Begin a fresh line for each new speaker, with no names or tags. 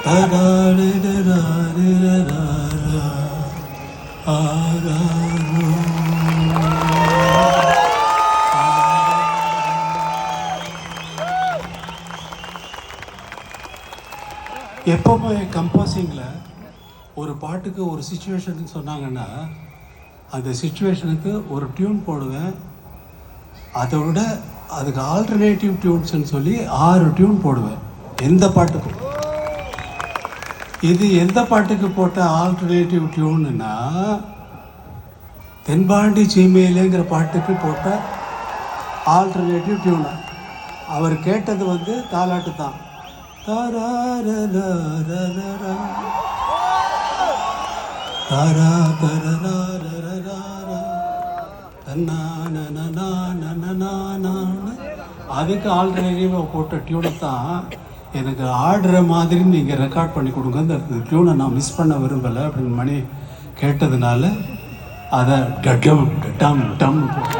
எப்போவுமே கம்போசிங்கில் ஒரு பாட்டுக்கு ஒரு சுச்சுவேஷன் சொன்னாங்கன்னா அந்த சுச்சுவேஷனுக்கு ஒரு டியூன் போடுவேன். அதை விட அதுக்கு ஆல்டர்னேட்டிவ் டியூன்ஸ்ன்னு சொல்லி 6 டியூன் போடுவேன் எந்த பாட்டுக்கும். இது எந்த பாட்டுக்கு போட்ட ஆல்டர்னேட்டிவ் டியூன்னா தென்பாண்டி சீமையிலேங்கிற பாட்டுக்கு போட்ட ஆல்டர்னேட்டிவ் டியூனு. அவர் கேட்டது வந்து தாலாட்டு தான். அதுக்கு ஆல்டர்னேட்டிவாக போட்ட டியூனை தான் எனக்கு ஆடுற மாதிரி நீங்கள் ரெக்கார்ட் பண்ணி கொடுங்க, அந்த டியூனை நான் மிஸ் பண்ண விரும்பலை அப்படின்னு மணி கேட்டதுனால அதை டம் டம் டம் போட்டு